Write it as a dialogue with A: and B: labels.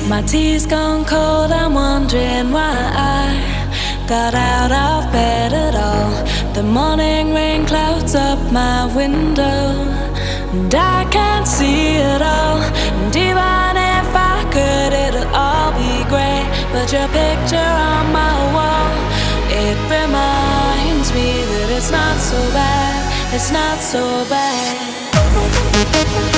A: My tea's gone cold, I'm wondering why I got out of bed at all. The morning rain clouds up my window, and I can't see it all. And even if I could, it'll all be grey. But your picture on my wall, it reminds me that it's not so bad, it's not so bad.